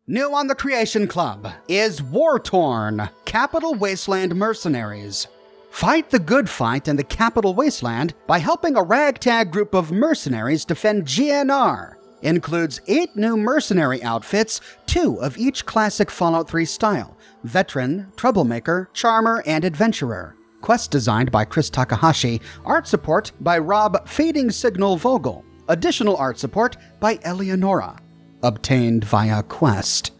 New on the Creation Club is War-Torn, Capital Wasteland Mercenaries. Fight the good fight in the Capital Wasteland by helping a ragtag group of mercenaries defend GNR. Includes 8 new mercenary outfits, 2 of each classic Fallout 3 style: Veteran, Troublemaker, Charmer, and Adventurer. Quest designed by Chris Takahashi, art support by Rob Fading Signal Vogel, additional art support by Eleonora. Obtained via Quest.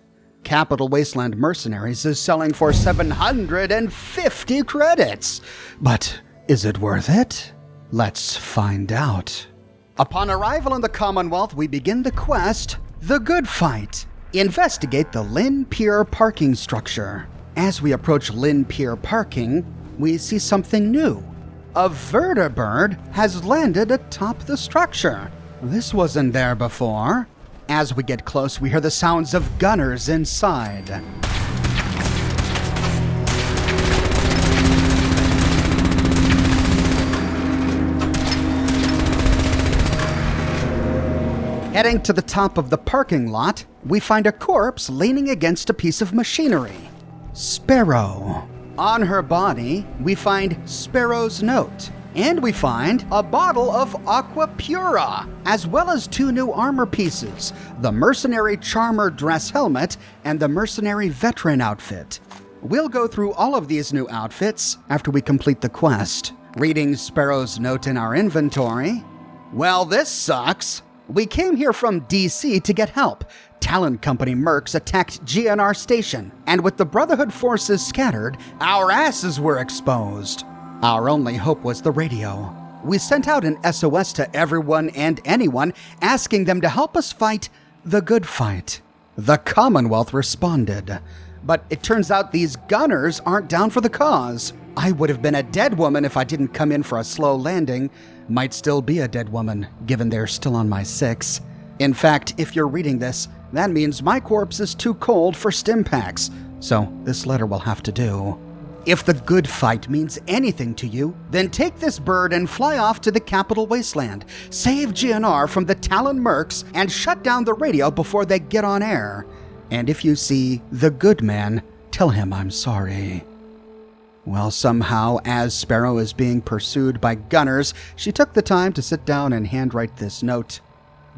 Capital Wasteland Mercenaries is selling for 750 credits. But is it worth it? Let's find out. Upon arrival in the Commonwealth, we begin the quest, The Good Fight. Investigate the Lynn Pier parking structure. As we approach Lynn Pier parking, we see something new. A vertibird has landed atop the structure. This wasn't there before. As we get close, we hear the sounds of gunners inside. Heading to the top of the parking lot, we find a corpse leaning against a piece of machinery. Sparrow. On her body, we find Sparrow's note. And we find a bottle of Aqua Pura, as well as 2 new armor pieces, the Mercenary Charmer dress helmet and the Mercenary Veteran outfit. We'll go through all of these new outfits after we complete the quest. Reading Sparrow's note in our inventory. Well, this sucks. We came here from DC to get help. Talon Company Mercs attacked GNR Station, and with the Brotherhood forces scattered, our asses were exposed. Our only hope was the radio. We sent out an SOS to everyone and anyone, asking them to help us fight the good fight. The Commonwealth responded. But it turns out these gunners aren't down for the cause. I would have been a dead woman if I didn't come in for a slow landing. Might still be a dead woman, given they're still on my 6. In fact, if you're reading this, that means my corpse is too cold for stim packs, so this letter will have to do. If the good fight means anything to you, then take this bird and fly off to the Capital Wasteland. Save GNR from the Talon Mercs and shut down the radio before they get on air. And if you see the good man, tell him I'm sorry. Well, somehow, as Sparrow is being pursued by gunners, she took the time to sit down and handwrite this note.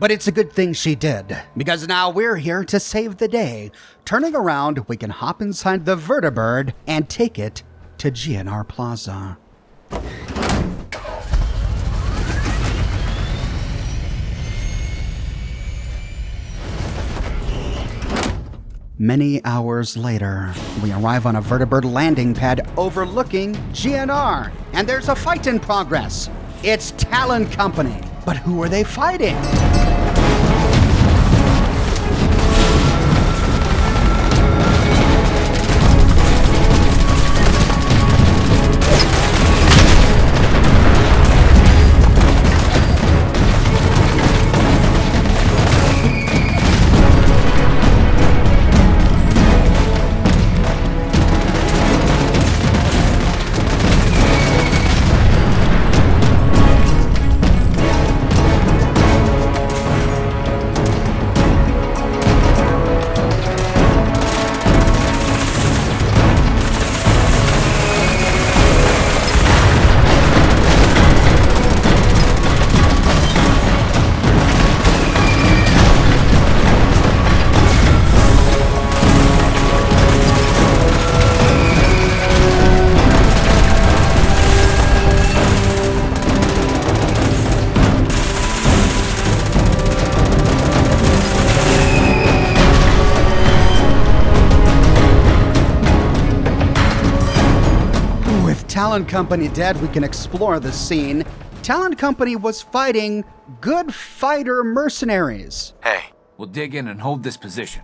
But it's a good thing she did, because now we're here to save the day. Turning around, we can hop inside the vertibird and take it to GNR Plaza. Many hours later, we arrive on a vertibird landing pad overlooking GNR, and there's a fight in progress. It's Talon Company, but who are they fighting? Talon Company dead, we can explore the scene. Talon Company was fighting good fighter mercenaries. Hey, we'll dig in and hold this position.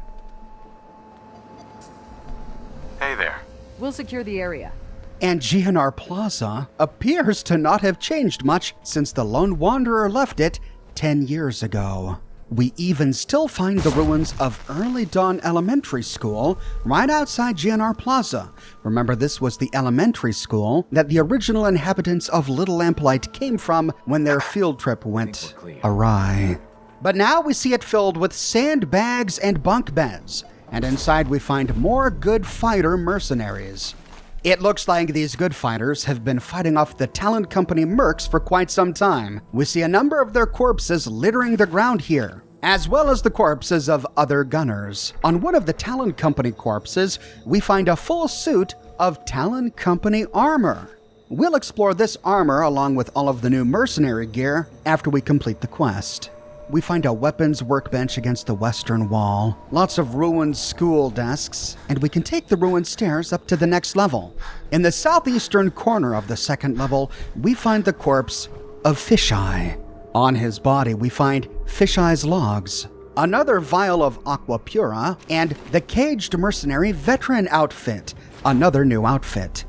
Hey there. We'll secure the area. And GNR Plaza appears to not have changed much since the Lone Wanderer left it 10 years ago. We even still find the ruins of Early Dawn Elementary School right outside GNR Plaza. Remember, this was the elementary school that the original inhabitants of Little Lamplight came from when their field trip went awry. But now we see it filled with sandbags and bunk beds, and inside we find more good fighter mercenaries. It looks like these good fighters have been fighting off the Talon Company Mercs for quite some time. We see a number of their corpses littering the ground here, as well as the corpses of other gunners. On one of the Talon Company corpses, we find a full suit of Talon Company armor. We'll explore this armor along with all of the new mercenary gear after we complete the quest. We find a weapons workbench against the western wall, lots of ruined school desks, and we can take the ruined stairs up to the next level. In the southeastern corner of the second level, we find the corpse of Fisheye. On his body, we find Fisheye's logs, another vial of Aqua Pura, and the Caged Mercenary Veteran outfit, another new outfit.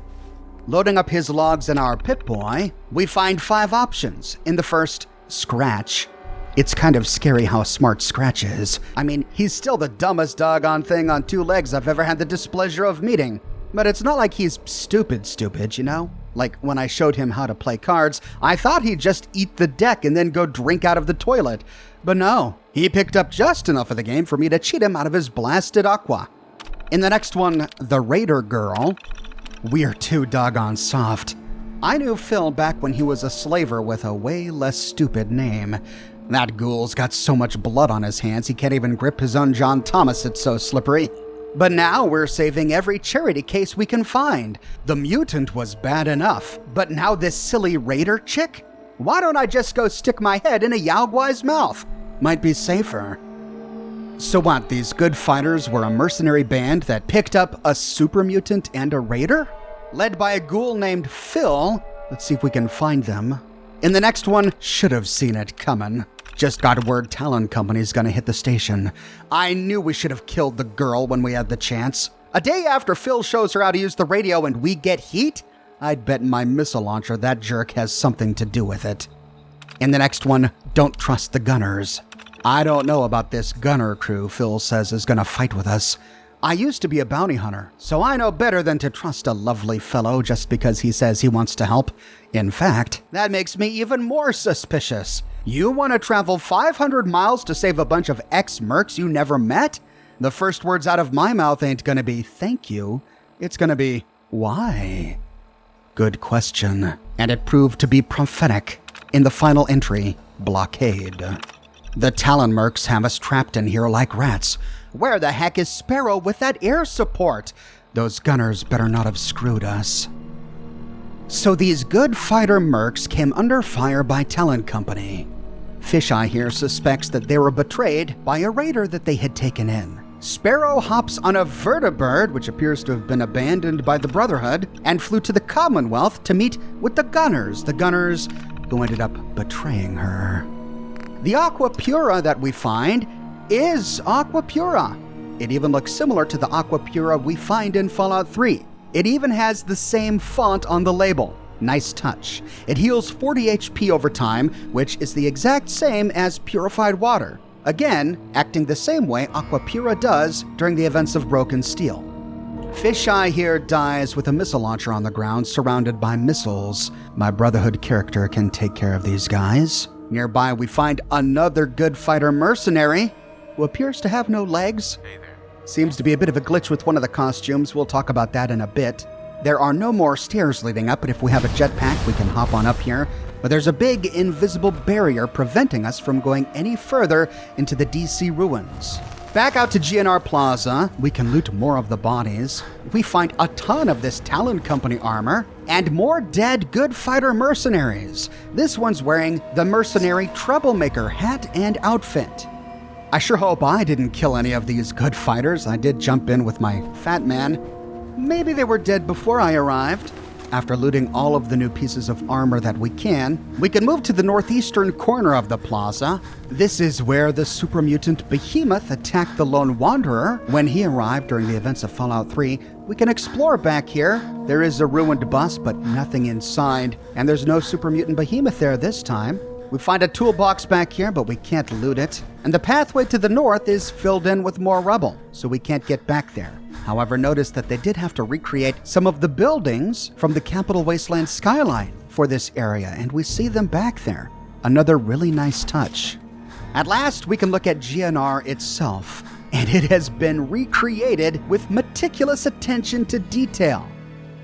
Loading up his logs in our Pip-Boy, we find 5 options. In the first, Scratch. It's kind of scary how smart Scratch is. I mean, he's still the dumbest doggone thing on 2 legs I've ever had the displeasure of meeting. But it's not like he's stupid, you know? Like when I showed him how to play cards, I thought he'd just eat the deck and then go drink out of the toilet. But no, he picked up just enough of the game for me to cheat him out of his blasted aqua. In the next one, the Raider Girl. We're too doggone soft. I knew Phil back when he was a slaver with a way less stupid name. That ghoul's got so much blood on his hands he can't even grip his own John Thomas, it's so slippery. But now we're saving every charity case we can find. The mutant was bad enough, but now this silly raider chick? Why don't I just go stick my head in a Yao Guai's mouth? Might be safer. So what, these good fighters were a mercenary band that picked up a super mutant and a raider? Led by a ghoul named Phil. Let's see if we can find them. In the next one, should have seen it coming. Just got word Talon Company's gonna hit the station. I knew we should have killed the girl when we had the chance. A day after Phil shows her how to use the radio and we get heat, I'd bet my missile launcher that jerk has something to do with it. In the next one, don't trust the gunners. I don't know about this gunner crew Phil says is gonna fight with us. I used to be a bounty hunter, so I know better than to trust a lovely fellow just because he says he wants to help. In fact, that makes me even more suspicious. You want to travel 500 miles to save a bunch of ex-mercs you never met? The first words out of my mouth ain't gonna be thank you. It's gonna be, why? Good question. And it proved to be prophetic. In the final entry, blockade. The Talon Mercs have us trapped in here like rats. Where the heck is Sparrow with that air support? Those gunners better not have screwed us. So these good fighter mercs came under fire by Talon Company. Fisheye here suspects that they were betrayed by a raider that they had taken in. Sparrow hops on a vertibird, which appears to have been abandoned by the Brotherhood, and flew to the Commonwealth to meet with the gunners who ended up betraying her. The Aqua Pura that we find is Aqua Pura. It even looks similar to the Aqua Pura we find in Fallout 3. It even has the same font on the label. Nice touch. It heals 40 HP over time, which is the exact same as purified water. Again, acting the same way Aqua Pura does during the events of Broken Steel. Fisheye here dies with a missile launcher on the ground surrounded by missiles. My Brotherhood character can take care of these guys. Nearby we find another good fighter mercenary who appears to have no legs. Hey there. Seems to be a bit of a glitch with one of the costumes. We'll talk about that in a bit. There are no more stairs leading up, but if we have a jetpack, we can hop on up here. But there's a big invisible barrier preventing us from going any further into the DC ruins. Back out to GNR Plaza, we can loot more of the bodies. We find a ton of this Talon Company armor and more dead good fighter mercenaries. This one's wearing the Mercenary Troublemaker hat and outfit. I sure hope I didn't kill any of these good fighters. I did jump in with my fat man. Maybe they were dead before I arrived. After looting all of the new pieces of armor that we can move to the northeastern corner of the plaza. This is where the super mutant Behemoth attacked the Lone Wanderer when he arrived during the events of Fallout 3. We can explore back here. There is a ruined bus, but nothing inside. And there's no super mutant Behemoth there this time. We find a toolbox back here, but we can't loot it. And the pathway to the north is filled in with more rubble, so we can't get back there. However, notice that they did have to recreate some of the buildings from the Capital Wasteland skyline for this area, and we see them back there. Another really nice touch. At last, we can look at GNR itself. and it has been recreated with meticulous attention to detail.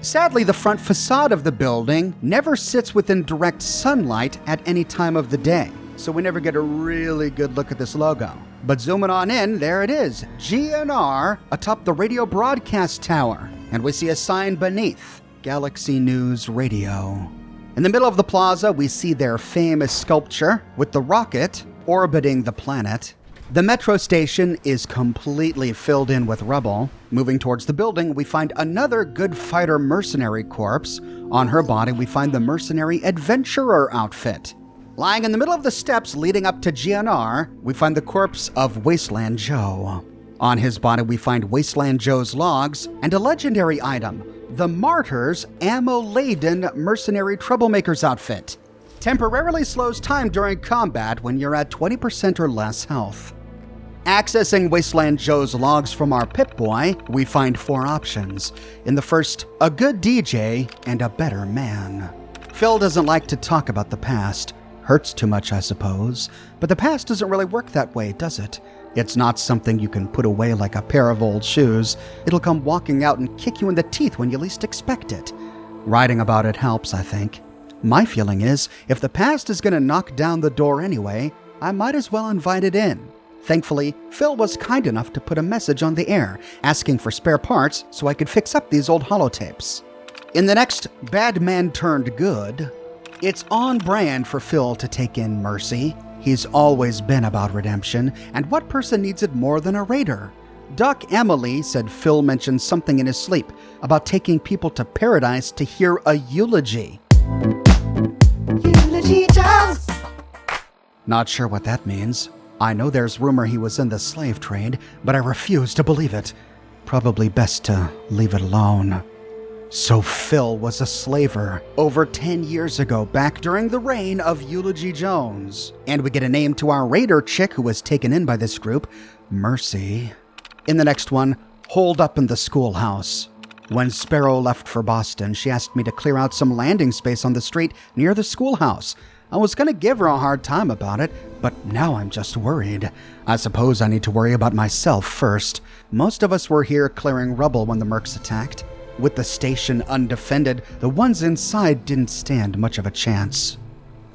Sadly, the front facade of the building never sits within direct sunlight at any time of the day, so we never get a really good look at this logo. But zooming on in, there it is, GNR atop the radio broadcast tower, and we see a sign beneath, Galaxy News Radio. In the middle of the plaza, we see their famous sculpture with the rocket orbiting the planet. The metro station is completely filled in with rubble. Moving towards the building, we find another good fighter mercenary corpse. On her body, we find the mercenary adventurer outfit. Lying in the middle of the steps leading up to GNR, we find the corpse of Wasteland Joe. On his body, we find Wasteland Joe's logs and a legendary item, the Martyr's ammo-laden mercenary Troublemaker's outfit. Temporarily slows time during combat when you're at 20% or less health. Accessing Wasteland Joe's logs from our Pip-Boy, we find 4 options. In the first, a good DJ and a better man. Phil doesn't like to talk about the past. Hurts too much, I suppose. But the past doesn't really work that way, does it? It's not something you can put away like a pair of old shoes. It'll come walking out and kick you in the teeth when you least expect it. Writing about it helps, I think. My feeling is, if the past is going to knock down the door anyway, I might as well invite it in. Thankfully, Phil was kind enough to put a message on the air, asking for spare parts so I could fix up these old holotapes. In the next Bad Man Turned Good, it's on brand for Phil to take in mercy. He's always been about redemption, and what person needs it more than a raider? Doc Emily said Phil mentioned something in his sleep about taking people to paradise to hear a eulogy. Eulogy jazz! Not sure what that means. I know there's rumor he was in the slave trade, but I refuse to believe it. Probably best to leave it alone. So Phil was a slaver over 10 years ago, back during the reign of Eulogy Jones. And we get a name to our raider chick who was taken in by this group, Mercy. In the next one, holed up in the schoolhouse. When Sparrow left for Boston, she asked me to clear out some landing space on the street near the schoolhouse. I was going to give her a hard time about it, but now I'm just worried. I suppose I need to worry about myself first. Most of us were here clearing rubble when the Mercs attacked. With the station undefended, the ones inside didn't stand much of a chance.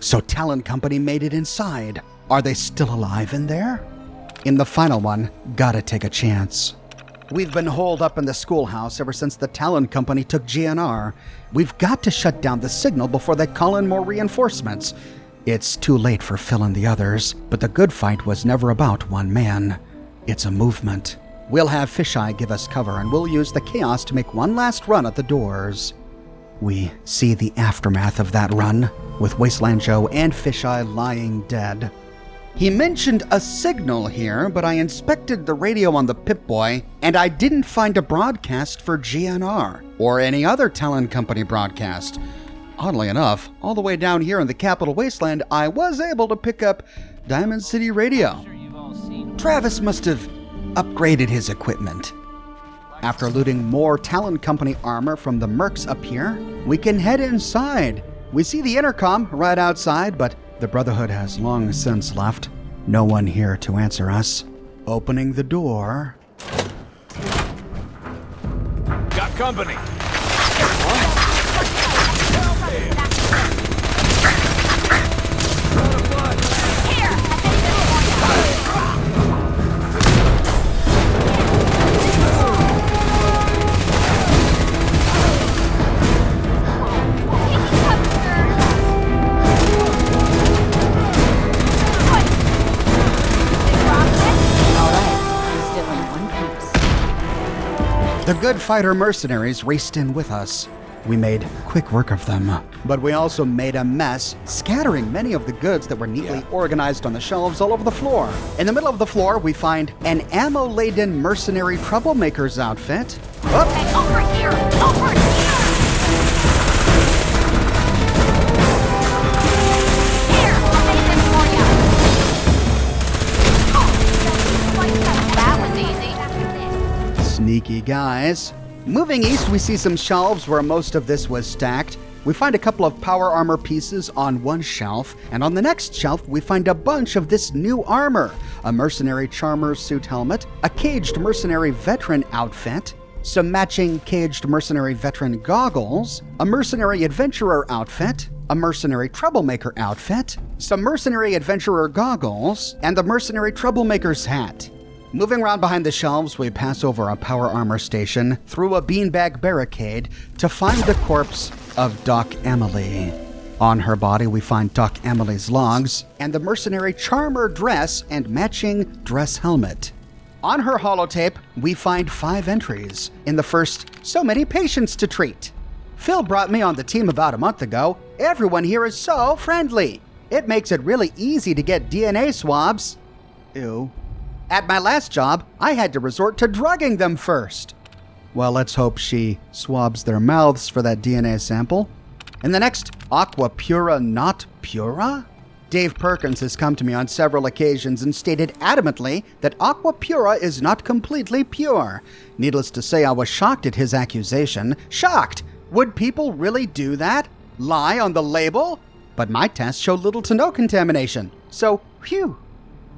So Talon Company made it inside. Are they still alive in there? In the final one, gotta take a chance. We've been holed up in the schoolhouse ever since the Talon Company took GNR. We've got to shut down the signal before they call in more reinforcements. It's too late for Phil and the others, but the good fight was never about one man. It's a movement. We'll have Fisheye give us cover, and we'll use the chaos to make one last run at the doors. We see the aftermath of that run, with Wasteland Joe and Fisheye lying dead. He mentioned a signal here, but I inspected the radio on the Pip-Boy, and I didn't find a broadcast for GNR, or any other Talon Company broadcast. Oddly enough, all the way down here in the Capital Wasteland, I was able to pick up Diamond City Radio. Travis must have upgraded his equipment. After looting more Talon Company armor from the Mercs up here, we can head inside. We see the intercom right outside, but the Brotherhood has long since left. No one here to answer us. Opening the door. Got company. The good fighter mercenaries raced in with us. We made quick work of them, but we also made a mess, scattering many of the goods that were neatly organized on the shelves all over the floor. In the middle of the floor, we find an ammo-laden mercenary Troublemaker's outfit. Hey, over here! Over here! Here, I'll make this for you. That was easy. Sneaky guys. Moving east, we see some shelves where most of this was stacked. we find a couple of power armor pieces on one shelf, and on the next shelf we find a bunch of this new armor. A mercenary charmer's suit helmet, a caged mercenary veteran outfit, some matching caged mercenary veteran goggles, a mercenary adventurer outfit, a mercenary troublemaker outfit, some mercenary adventurer goggles, and the mercenary troublemaker's hat. Moving around behind the shelves, we pass over a power armor station, through a beanbag barricade, to find the corpse of Doc Emily. On her body, we find Doc Emily's logs, and the mercenary charmer dress and matching dress helmet. On her holotape, we find 5 entries. In the first, so many patients to treat. Phil brought me on the team about a month ago. Everyone here is so friendly. It makes it really easy to get DNA swabs. Ew. At my last job, I had to resort to drugging them first. Well, let's hope she swabs their mouths for that DNA sample. In the next, Aqua Pura Not Pura? Dave Perkins has come to me on several occasions and stated adamantly that Aqua Pura is not completely pure. Needless to say, I was shocked at his accusation. Shocked! Would people really do that? Lie on the label? But my tests showed little to no contamination. So, phew.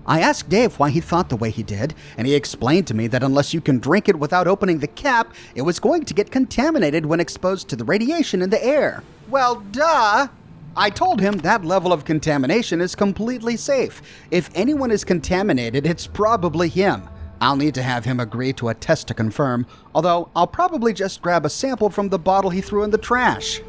I asked Dave why he thought the way he did, and he explained to me that unless you can drink it without opening the cap, it was going to get contaminated when exposed to the radiation in the air. Well, duh! I told him that level of contamination is completely safe. If anyone is contaminated, it's probably him. I'll need to have him agree to a test to confirm, although I'll probably just grab a sample from the bottle he threw in the trash.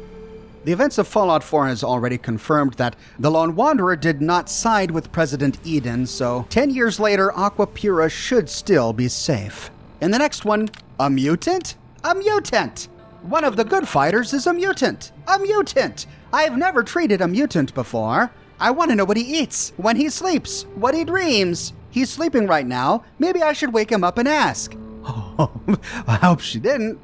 The events of Fallout 4 has already confirmed that the Lone Wanderer did not side with President Eden, so 10 years later, Aqua Pura should still be safe. In the next one, a mutant? A mutant! One of the good fighters is a mutant! A mutant! I've never treated a mutant before. I want to know what he eats, when he sleeps, what he dreams. He's sleeping right now. Maybe I should wake him up and ask. Oh, I hope she didn't.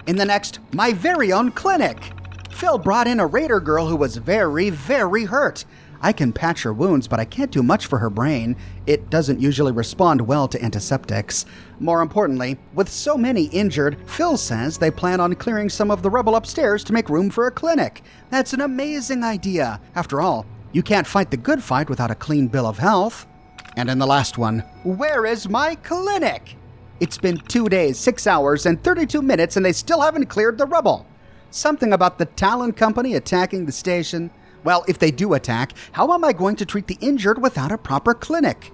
In the next, my very own clinic. Phil brought in a raider girl who was very, very hurt. I can patch her wounds, but I can't do much for her brain. It doesn't usually respond well to antiseptics. More importantly, with so many injured, Phil says they plan on clearing some of the rubble upstairs to make room for a clinic. That's an amazing idea. After all, you can't fight the good fight without a clean bill of health. And in the last one, where is my clinic? It's been 2 days, 6 hours, and 32 minutes, and they still haven't cleared the rubble. Something about the Talon Company attacking the station. Well, if they do attack, how am I going to treat the injured without a proper clinic?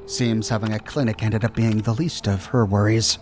Seems having a clinic ended up being the least of her worries.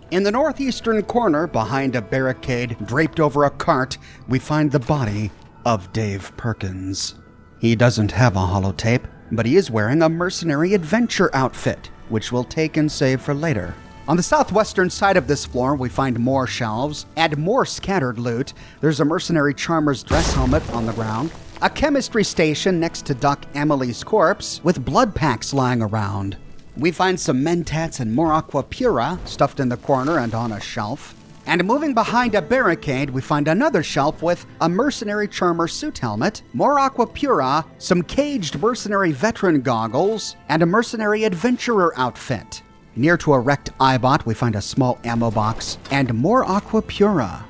In the northeastern corner, behind a barricade draped over a cart, we find the body of Dave Perkins. He doesn't have a holotape, but he is wearing a mercenary adventure outfit, which we'll take and save for later. On the southwestern side of this floor, we find more shelves and more scattered loot. There's a mercenary charmer's dress helmet on the ground, a chemistry station next to Doc Emily's corpse with blood packs lying around. We find some mentats and more Aqua Pura stuffed in the corner and on a shelf. And moving behind a barricade, we find another shelf with a mercenary charmer suit helmet, more Aqua Pura, some caged mercenary veteran goggles, and a mercenary adventurer outfit. Near to a wrecked eyebot, we find a small ammo box and more Aqua Pura.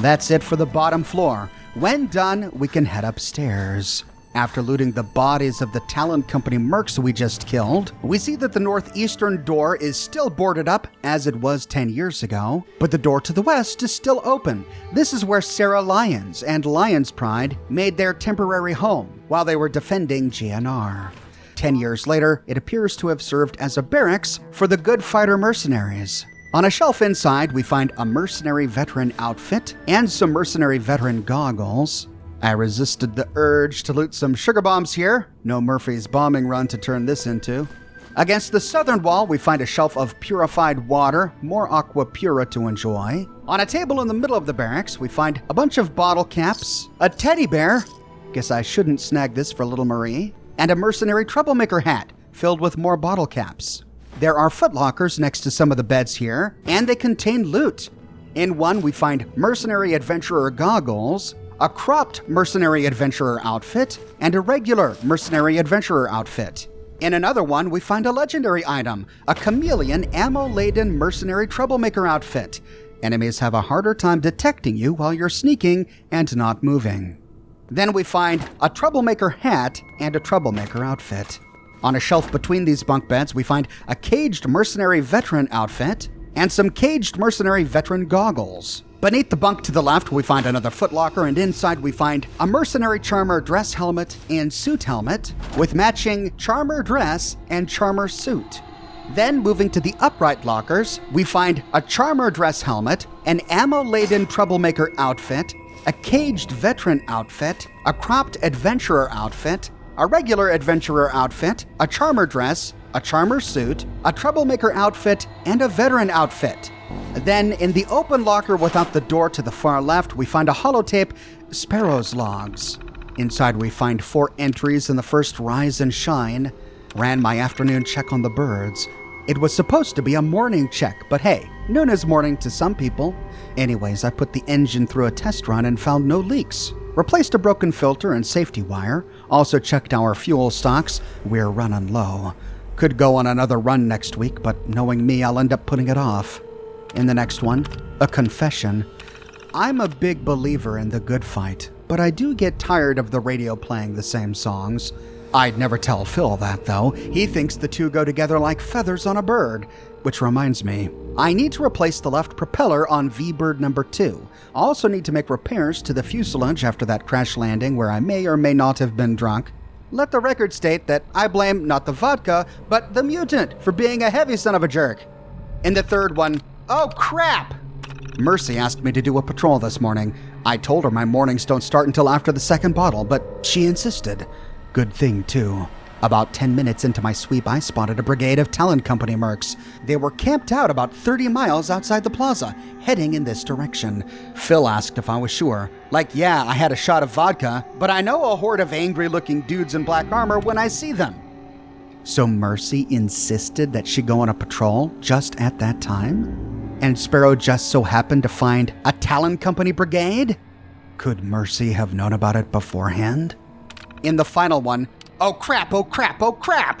That's it for the bottom floor. When done, we can head upstairs. After looting the bodies of the Talon Company Mercs we just killed, we see that the northeastern door is still boarded up as it was 10 years ago, but the door to the west is still open. This is where Sarah Lyons and Lyons Pride made their temporary home while they were defending GNR. 10 years later, it appears to have served as a barracks for the good fighter mercenaries. On a shelf inside, we find a mercenary veteran outfit and some mercenary veteran goggles. I resisted the urge to loot some sugar bombs here. No Murphy's bombing run to turn this into. Against the southern wall, we find a shelf of purified water, more Aqua Pura to enjoy. On a table in the middle of the barracks, we find a bunch of bottle caps, a teddy bear, guess I shouldn't snag this for little Marie, and a mercenary Troublemaker hat filled with more bottle caps. There are footlockers next to some of the beds here, and they contain loot. In one, we find mercenary adventurer goggles, a cropped mercenary adventurer outfit, and a regular mercenary adventurer outfit. In another one, we find a legendary item, a chameleon ammo-laden mercenary Troublemaker outfit. Enemies have a harder time detecting you while you're sneaking and not moving. Then we find a Troublemaker hat and a Troublemaker outfit. On a shelf between these bunk beds, we find a caged Mercenary veteran outfit and some caged Mercenary veteran goggles. Beneath the bunk to the left, we find another footlocker, and inside we find a Mercenary Charmer dress helmet and suit helmet with matching Charmer dress and Charmer suit. Then, moving to the upright lockers, we find a Charmer dress helmet, an ammo-laden Troublemaker outfit, a caged veteran outfit, a cropped adventurer outfit, a regular adventurer outfit, a Charmer dress, a Charmer suit, a Troublemaker outfit, and a veteran outfit. Then, in the open locker without the door to the far left, we find a holotape, Sparrow's Logs. Inside we find 4 entries in the first Rise and Shine. Ran my afternoon check on the birds. It was supposed to be a morning check, but hey, noon is morning to some people. Anyways, I put the engine through a test run and found no leaks. Replaced a broken filter and safety wire. Also checked our fuel stocks. We're running low. Could go on another run next week, but knowing me, I'll end up putting it off. In the next one, a confession. I'm a big believer in the good fight, but I do get tired of the radio playing the same songs. I'd never tell Phil that, though. He thinks the two go together like feathers on a bird. Which reminds me, I need to replace the left propeller on V-Bird number 2. I also need to make repairs to the fuselage after that crash landing where I may or may not have been drunk. Let the record state that I blame not the vodka, but the mutant for being a heavy son of a jerk. In the third one, oh crap! Mercy asked me to do a patrol this morning. I told her my mornings don't start until after the second bottle, but she insisted. Good thing, too. About 10 minutes into my sweep, I spotted a brigade of Talon Company Mercs. They were camped out about 30 miles outside the plaza, heading in this direction. Phil asked if I was sure. Like, yeah, I had a shot of vodka, but I know a horde of angry-looking dudes in black armor when I see them. So Mercy insisted that she go on a patrol just at that time? And Sparrow just so happened to find a Talon Company brigade? Could Mercy have known about it beforehand? In the final one, oh crap, oh crap, oh crap!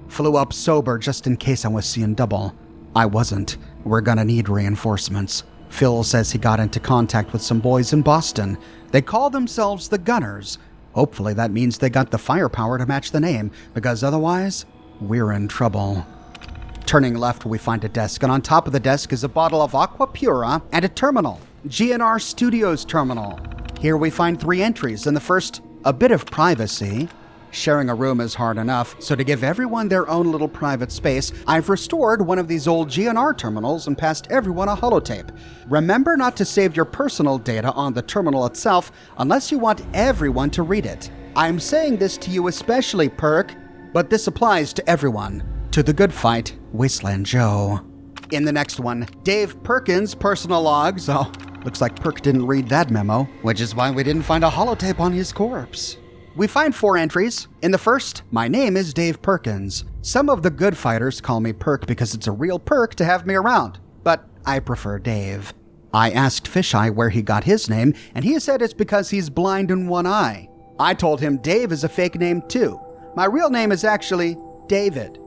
Flew up sober just in case I was seeing double. I wasn't. We're gonna need reinforcements. Phil says he got into contact with some boys in Boston. They call themselves the Gunners. Hopefully that means they got the firepower to match the name, because otherwise, we're in trouble. Turning left, we find a desk, and on top of the desk is a bottle of Aqua Pura and a terminal. GNR Studios terminal. Here we find 3 entries. In the first, a bit of privacy. Sharing a room is hard enough, so to give everyone their own little private space, I've restored one of these old GNR terminals and passed everyone a holotape. Remember not to save your personal data on the terminal itself unless you want everyone to read it. I'm saying this to you especially, Perk, but this applies to everyone. To the good fight, Wasteland Joe. In the next one, Dave Perkins' personal logs. Oh, looks like Perk didn't read that memo, which is why we didn't find a holotape on his corpse. We find 4 entries. In the first, my name is Dave Perkins. Some of the good fighters call me Perk because it's a real perk to have me around, but I prefer Dave. I asked Fisheye where he got his name, and he said it's because he's blind in one eye. I told him Dave is a fake name too. My real name is actually David.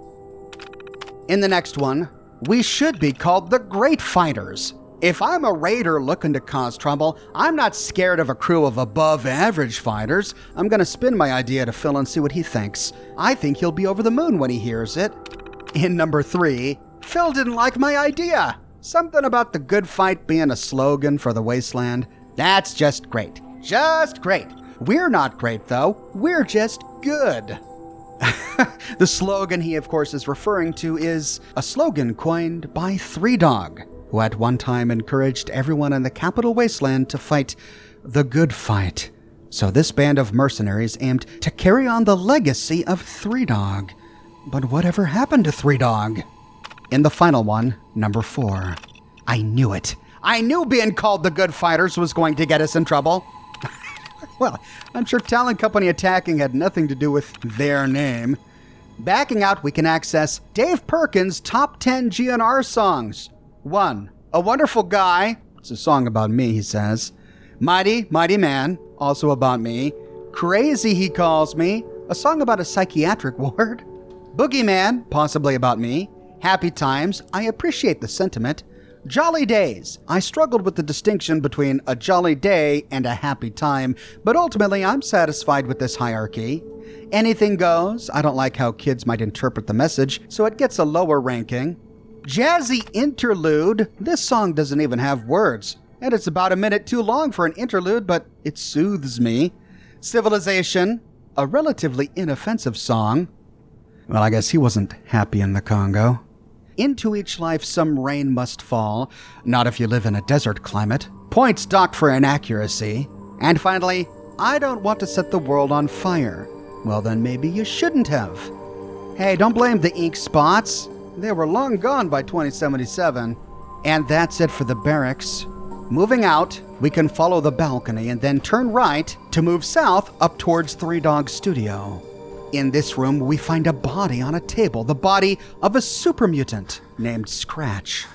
In the next one, we should be called the Great Fighters. If I'm a raider looking to cause trouble, I'm not scared of a crew of above-average fighters. I'm gonna spin my idea to Phil and see what he thinks. I think he'll be over the moon when he hears it. In number 3, Phil didn't like my idea. Something about the good fight being a slogan for the Wasteland. That's just great. Just great. We're not great, though. We're just good. The slogan he, of course, is referring to is a slogan coined by Threedog, who at one time encouraged everyone in the capital wasteland to fight the good fight. So this band of mercenaries aimed to carry on the legacy of Threedog. But whatever happened to Threedog? In the final one, number 4. I knew it. I knew being called the Good Fighters was going to get us in trouble. Well, I'm sure Talon Company attacking had nothing to do with their name. Backing out, we can access Dave Perkins' top 10 GNR songs. 1. A Wonderful Guy. It's a song about me, he says. Mighty, Mighty Man. Also about me. Crazy, he calls me. A song about a psychiatric ward. Boogeyman. Possibly about me. Happy Times. I appreciate the sentiment. Jolly days. I struggled with the distinction between a jolly day and a happy time, but ultimately I'm satisfied with this hierarchy. Anything goes. I don't like how kids might interpret the message, so it gets a lower ranking. Jazzy interlude. This song doesn't even have words, and it's about a minute too long for an interlude, but it soothes me. Civilization. A relatively inoffensive song. Well, I guess he wasn't happy in the Congo. Into each life some rain must fall, not if you live in a desert climate. Points docked for inaccuracy. And finally, I don't want to set the world on fire. Well, then maybe you shouldn't have. Hey, don't blame the ink spots. They were long gone by 2077. And that's it for the barracks. Moving out, we can follow the balcony and then turn right to move south up towards Threedog Studio. In this room, we find a body on a table, the body of a super mutant named Scratch.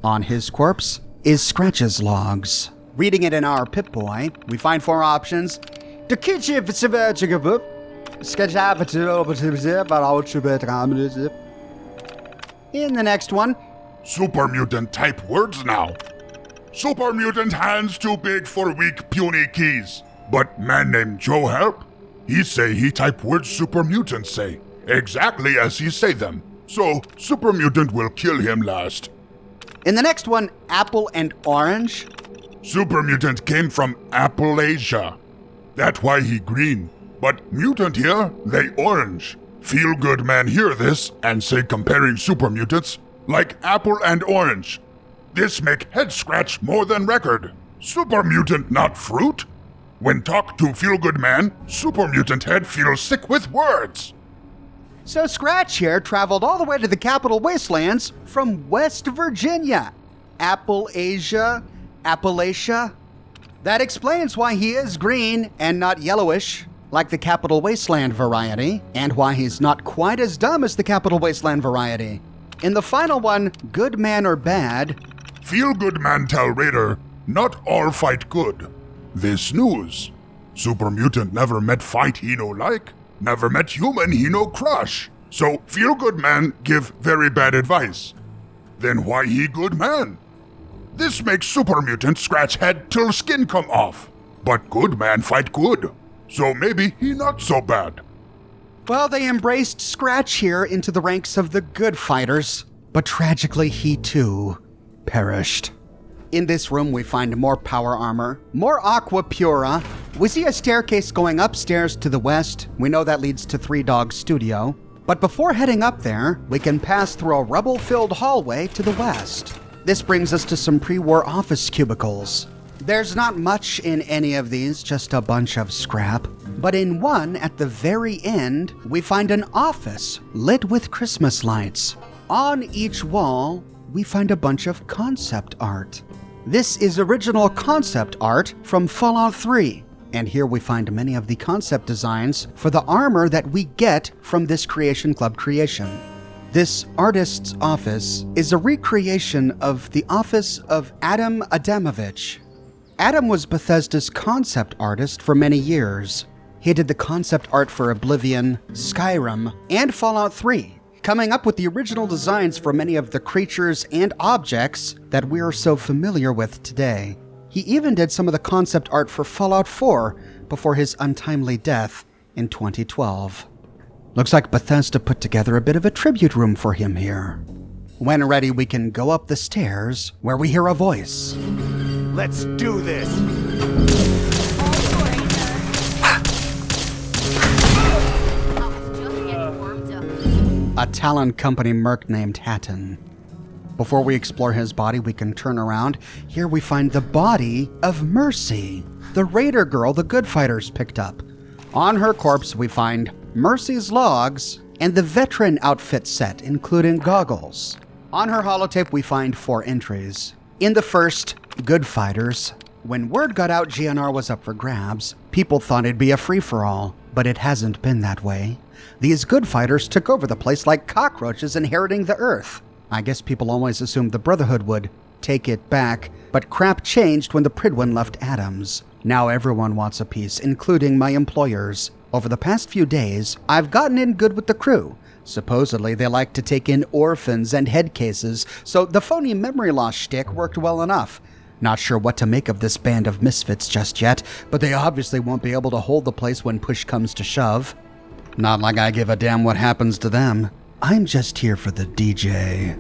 On his corpse is Scratch's logs. Reading it in our Pip-Boy, we find 4 options. In the next one, Super mutant type words now. Super mutant hands too big for weak puny keys. But man named Joe help? He say he type words super mutant say, exactly as he say them. So super mutant will kill him last. In the next one, apple and orange. Super mutant came from Appalachia. That why he green. But mutant here, they orange. Feel good man hear this and say comparing super mutants like apple and orange. This make head scratch more than record. Super mutant not fruit. When talk to feel good man, super mutant head feels sick with words. So Scratch here traveled all the way to the capital Wastelands from West Virginia. Appalachia? That explains why he is green and not yellowish, like the Capital Wasteland variety, and why he's not quite as dumb as the Capital Wasteland variety. In the final one, good man or bad, Feel good man tell Raider, not all fight good. This news. Super mutant never met fight he no like, never met human he no crush. So feel good man give very bad advice. Then why he good man? This makes super mutant scratch head till skin come off. But good man fight good. So maybe he not so bad. Well, they embraced Scratch here into the ranks of the good fighters, but tragically he too perished. In this room, we find more power armor, more aqua pura. We see a staircase going upstairs to the west. We know that leads to Threedog Studio. But before heading up there, we can pass through a rubble-filled hallway to the west. This brings us to some pre-war office cubicles. There's not much in any of these, just a bunch of scrap. But in one, at the very end, we find an office lit with Christmas lights. On each wall, we find a bunch of concept art. This is original concept art from Fallout 3, and here we find many of the concept designs for the armor that we get from this Creation Club creation. This artist's office is a recreation of the office of Adamovich. Adam was Bethesda's concept artist for many years. He did the concept art for Oblivion, Skyrim, and Fallout 3, coming up with the original designs for many of the creatures and objects that we are so familiar with today. He even did some of the concept art for Fallout 4 before his untimely death in 2012. Looks like Bethesda put together a bit of a tribute room for him here. When ready, we can go up the stairs where we hear a voice. Let's do this. A Talon Company Merc named Hatton. Before we explore his body, we can turn around. Here we find the body of Mercy, the raider girl the good fighters picked up. On her corpse, we find Mercy's logs and the veteran outfit set, including goggles. On her holotape, we find 4 entries. In the first, Good Fighters. When word got out GNR was up for grabs, people thought it'd be a free-for-all, but it hasn't been that way. These good fighters took over the place like cockroaches inheriting the earth. I guess people always assumed the Brotherhood would take it back, but crap changed when the Pridwin left Adams. Now everyone wants a piece, including my employers. Over the past few days, I've gotten in good with the crew. Supposedly, they like to take in orphans and head cases, so the phony memory loss shtick worked well enough. Not sure what to make of this band of misfits just yet, but they obviously won't be able to hold the place when push comes to shove. Not like I give a damn what happens to them. I'm just here for the DJ.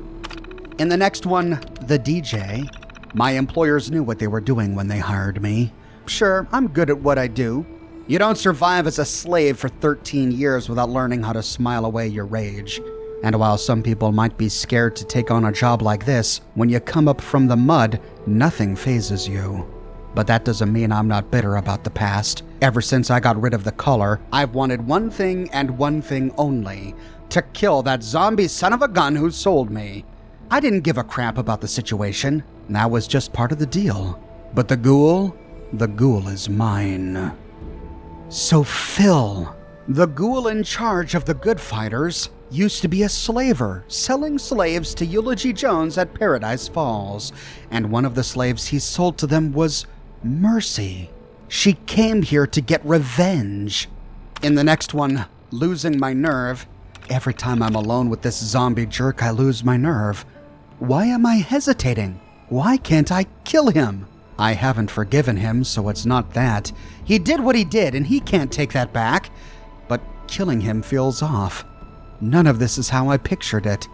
In the next one, the DJ, my employers knew what they were doing when they hired me. Sure, I'm good at what I do. You don't survive as a slave for 13 years without learning how to smile away your rage. And while some people might be scared to take on a job like this, when you come up from the mud, nothing phases you. But that doesn't mean I'm not bitter about the past. Ever since I got rid of the collar, I've wanted one thing and one thing only: to kill that zombie son of a gun who sold me. I didn't give a crap about the situation. That was just part of the deal. But the ghoul is mine. So Phil, the ghoul in charge of the good fighters, used to be a slaver, selling slaves to Eulogy Jones at Paradise Falls, and one of the slaves he sold to them was Mercy. She came here to get revenge. In the next one, losing my nerve. Every time I'm alone with this zombie jerk, I lose my nerve. Why am I hesitating? Why can't I kill him? I haven't forgiven him, so it's not that. He did what he did, and he can't take that back. But killing him feels off. None of this is how I pictured it.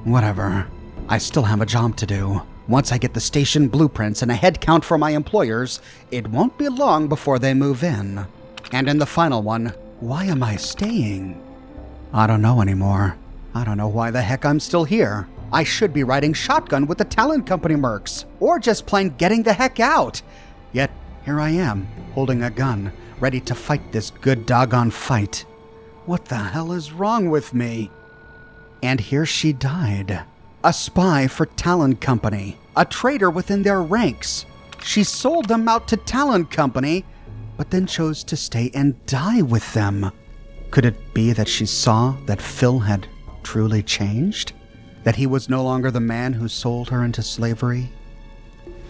Whatever. I still have a job to do. Once I get the station blueprints and a head count for my employers, it won't be long before they move in. And in the final one, why am I staying? I don't know anymore. I don't know why the heck I'm still here. I should be riding shotgun with the Talon Company Mercs, or just plain getting the heck out. Yet, here I am, holding a gun, ready to fight this good doggone fight. What the hell is wrong with me? And here she died. A spy for Talon Company, a traitor within their ranks. She sold them out to Talon Company, but then chose to stay and die with them. Could it be that she saw that Phil had truly changed? That he was no longer the man who sold her into slavery?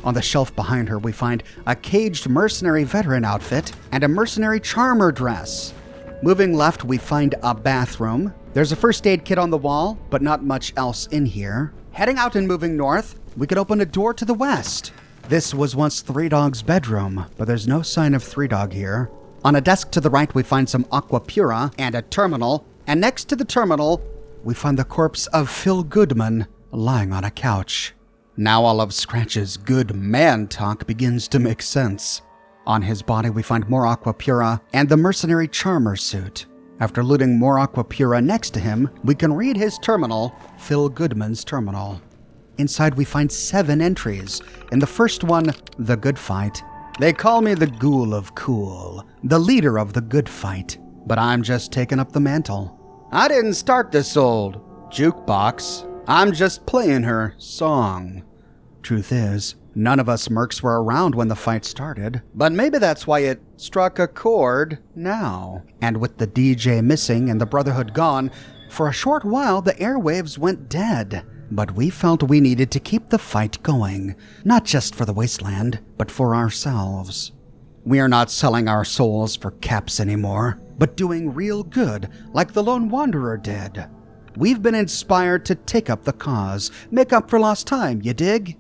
On the shelf behind her, we find a caged mercenary veteran outfit and a mercenary charmer dress. Moving left, we find a bathroom. There's a first aid kit on the wall, but not much else in here. Heading out and moving north, we could open a door to the west. This was once Threedog's bedroom, but there's no sign of Threedog here. On a desk to the right, we find some aqua pura and a terminal, and next to the terminal, we find the corpse of Phil Goodman lying on a couch. Now all of Scratch's good man talk begins to make sense. On his body, we find more aqua pura and the mercenary charmer suit. After looting more aqua pura next to him, we can read his terminal, Phil Goodman's terminal. Inside, we find 7 entries. In the first one, the good fight. They call me the Ghoul of Cool, the leader of the good fight, but I'm just taking up the mantle. I didn't start this old jukebox. I'm just playing her song. Truth is, none of us Mercs were around when the fight started, but maybe that's why it struck a chord now. And with the DJ missing and the Brotherhood gone, for a short while the airwaves went dead. But we felt we needed to keep the fight going, not just for the Wasteland, but for ourselves. We are not selling our souls for caps anymore, but doing real good like the Lone Wanderer did. We've been inspired to take up the cause, make up for lost time, you dig?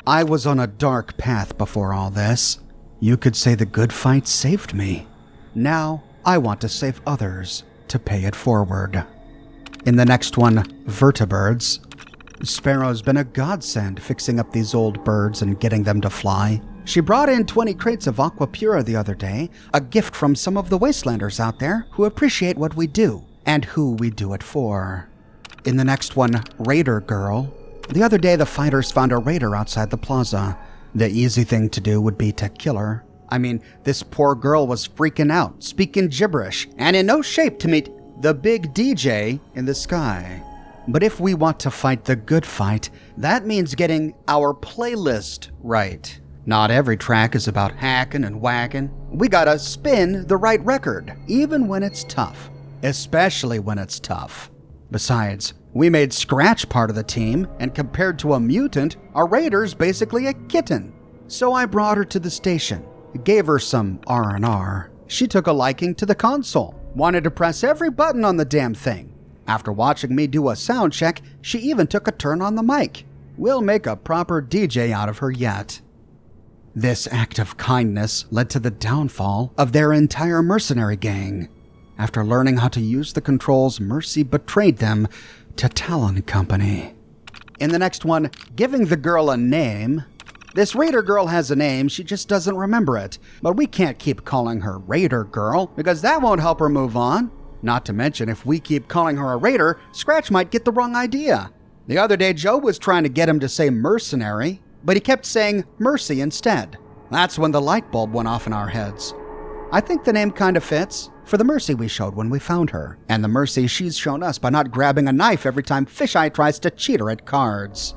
I was on a dark path before all this. You could say the good fight saved me. Now, I want to save others to pay it forward. In the next one, vertibirds. Sparrow's been a godsend fixing up these old birds and getting them to fly. She brought in 20 crates of aqua pura the other day, a gift from some of the Wastelanders out there who appreciate what we do and who we do it for. In the next one, Raider Girl. The other day, the fighters found a raider outside the plaza. The easy thing to do would be to kill her. I mean, this poor girl was freaking out, speaking gibberish, and in no shape to meet the big DJ in the sky. But if we want to fight the good fight, that means getting our playlist right. Not every track is about hacking and whacking. We gotta spin the right record, even when it's tough. Especially when it's tough. Besides, we made Scratch part of the team, and compared to a mutant, a raider's basically a kitten. So I brought her to the station, gave her some R&R. She took a liking to the console, wanted to press every button on the damn thing. After watching me do a sound check, she even took a turn on the mic. We'll make a proper DJ out of her yet. This act of kindness led to the downfall of their entire mercenary gang. After learning how to use the controls, Mercy betrayed them to Talon Company. In the next one, giving the girl a name. This Raider girl has a name, she just doesn't remember it. But we can't keep calling her Raider Girl, because that won't help her move on. Not to mention, if we keep calling her a Raider, Scratch might get the wrong idea. The other day, Joe was trying to get him to say Mercenary, but he kept saying Mercy instead. That's when the light bulb went off in our heads. I think the name kind of fits for the Mercy we showed when we found her, and the Mercy she's shown us by not grabbing a knife every time Fisheye tries to cheat her at cards.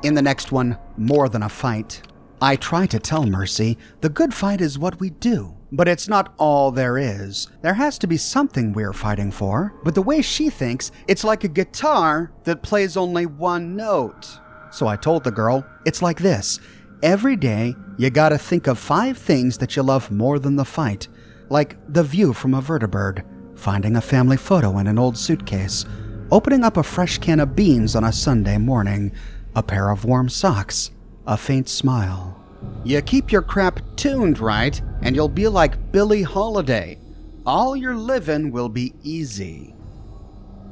In the next one, More Than a Fight. I try to tell Mercy the good fight is what we do, but it's not all there is. There has to be something we're fighting for, but the way she thinks, it's like a guitar that plays only one note. So I told the girl, it's like this. Every day, you gotta think of 5 things that you love more than the fight. Like the view from a vertibird, finding a family photo in an old suitcase, opening up a fresh can of beans on a Sunday morning, a pair of warm socks, a faint smile. You keep your crap tuned right, and you'll be like Billie Holiday. All your living will be easy.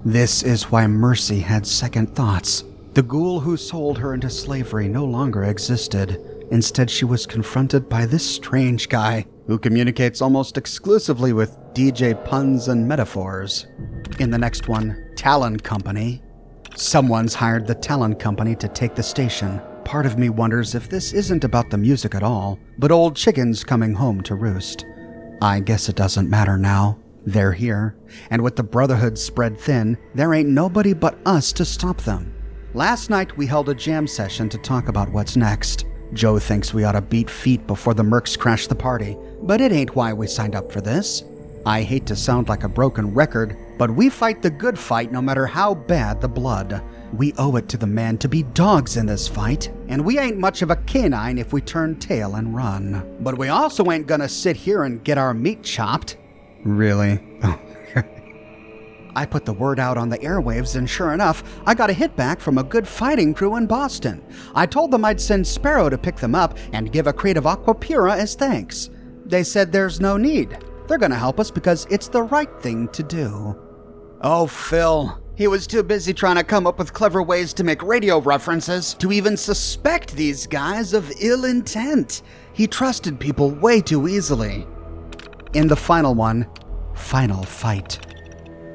This is why Mercy had second thoughts. The ghoul who sold her into slavery no longer existed. Instead, she was confronted by this strange guy who communicates almost exclusively with DJ puns and metaphors. In the next one, Talon Company. Someone's hired the Talon Company to take the station. Part of me wonders if this isn't about the music at all, but old chickens coming home to roost. I guess it doesn't matter now. They're here, and with the Brotherhood spread thin, there ain't nobody but us to stop them. Last night we held a jam session to talk about what's next. Joe thinks we ought to beat feet before the Mercs crash the party, but it ain't why we signed up for this. I hate to sound like a broken record, but we fight the good fight no matter how bad the blood. We owe it to the man to be dogs in this fight, and we ain't much of a canine if we turn tail and run. But we also ain't gonna sit here and get our meat chopped. Really? I put the word out on the airwaves, and sure enough, I got a hit back from a good fighting crew in Boston. I told them I'd send Sparrow to pick them up and give a crate of Aqua Pura as thanks. They said there's no need. They're gonna help us because it's the right thing to do. Oh, Phil. He was too busy trying to come up with clever ways to make radio references to even suspect these guys of ill intent. He trusted people way too easily. In the final one, Final Fight.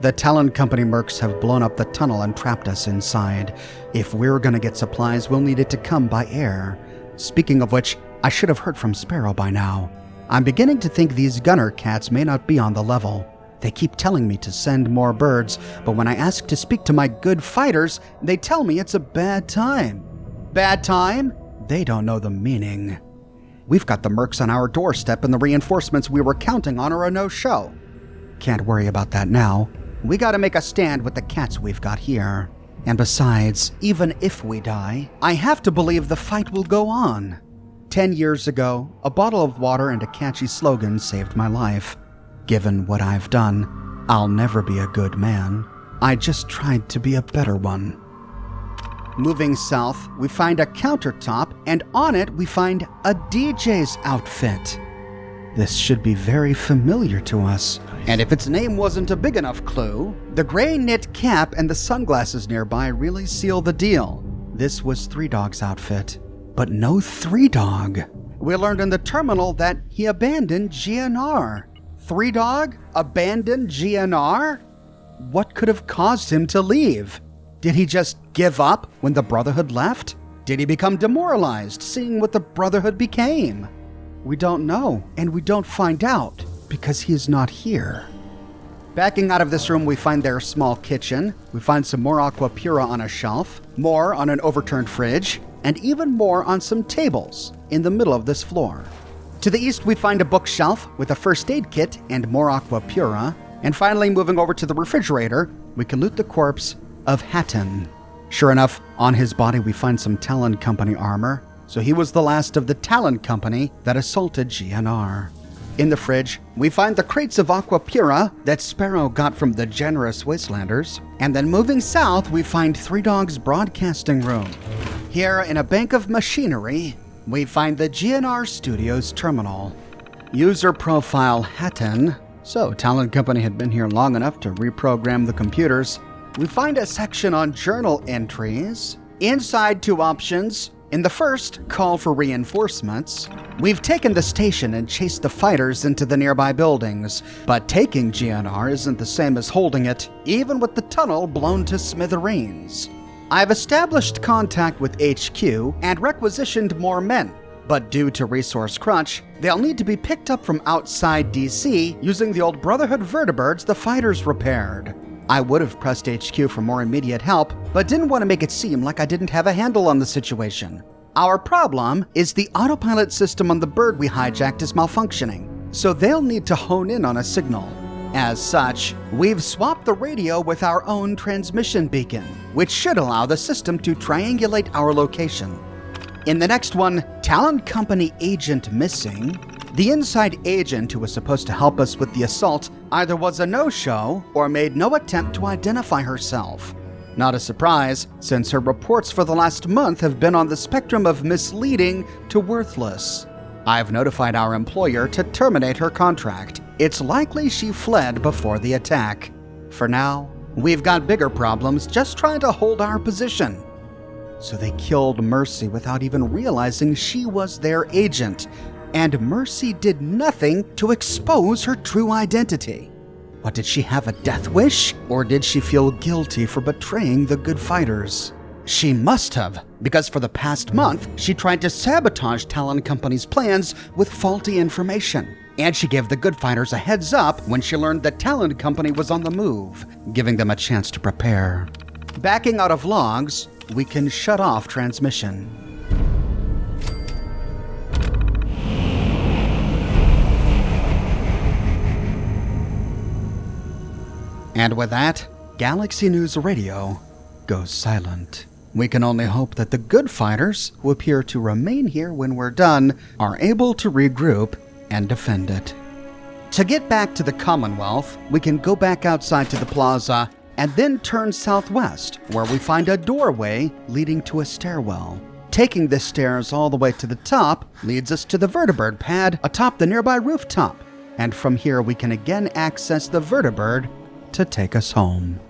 The Talon Company Mercs have blown up the tunnel and trapped us inside. If we're gonna get supplies, we'll need it to come by air. Speaking of which, I should have heard from Sparrow by now. I'm beginning to think these gunner cats may not be on the level. They keep telling me to send more birds, but when I ask to speak to my good fighters, they tell me it's a bad time. Bad time? They don't know the meaning. We've got the Mercs on our doorstep, and the reinforcements we were counting on are a no-show. Can't worry about that now. We gotta make a stand with the cats we've got here. And besides, even if we die, I have to believe the fight will go on. 10 years ago, a bottle of water and a catchy slogan saved my life. Given what I've done, I'll never be a good man. I just tried to be a better one. Moving south, we find a countertop, and on it we find a DJ's outfit. This should be very familiar to us. And if its name wasn't a big enough clue, the gray knit cap and the sunglasses nearby really seal the deal. This was Threedog's outfit, but no Threedog. We learned in the terminal that he abandoned GNR. Threedog abandoned GNR? What could have caused him to leave? Did he just give up when the Brotherhood left? Did he become demoralized seeing what the Brotherhood became? We don't know, and we don't find out, because he is not here. Backing out of this room, we find their small kitchen. We find some more Aqua Pura on a shelf, more on an overturned fridge, and even more on some tables in the middle of this floor. To the east, we find a bookshelf with a first aid kit and more Aqua Pura. And finally, moving over to the refrigerator, we can loot the corpse of Hatton. Sure enough, on his body we find some Talon Company armor, so he was the last of the Talon Company that assaulted GNR. In the fridge, we find the crates of Aqua Pura that Sparrow got from the generous Wastelanders. And then moving south, we find Threedog's broadcasting room. Here, in a bank of machinery, we find the GNR Studio's terminal. User profile Hatton. So, Talon Company had been here long enough to reprogram the computers. We find a section on journal entries. Inside, 2 options. In the first, call for reinforcements. We've taken the station and chased the fighters into the nearby buildings. But taking GNR isn't the same as holding it, even with the tunnel blown to smithereens. I've established contact with HQ and requisitioned more men. But due to resource crunch, they'll need to be picked up from outside DC using the old Brotherhood vertibirds the fighters repaired. I would have pressed HQ for more immediate help, but didn't want to make it seem like I didn't have a handle on the situation. Our problem is the autopilot system on the bird we hijacked is malfunctioning, so they'll need to hone in on a signal. As such, we've swapped the radio with our own transmission beacon, which should allow the system to triangulate our location. In the next one, Talon Company agent missing. The inside agent who was supposed to help us with the assault either was a no-show or made no attempt to identify herself. Not a surprise, since her reports for the last month have been on the spectrum of misleading to worthless. I've notified our employer to terminate her contract. It's likely she fled before the attack. For now, we've got bigger problems just trying to hold our position. So they killed Mercy without even realizing she was their agent, and Mercy did nothing to expose her true identity. What, did she have a death wish? Or did she feel guilty for betraying the good fighters? She must have, because for the past month, she tried to sabotage Talon Company's plans with faulty information. And she gave the good fighters a heads up when she learned that Talon Company was on the move, giving them a chance to prepare. Backing out of logs, we can shut off transmission. And with that, Galaxy News Radio goes silent. We can only hope that the good fighters, who appear to remain here when we're done, are able to regroup and defend it. To get back to the Commonwealth, we can go back outside to the plaza and then turn southwest, where we find a doorway leading to a stairwell. Taking the stairs all the way to the top leads us to the vertibird pad atop the nearby rooftop, and from here we can again access the vertibird to take us home.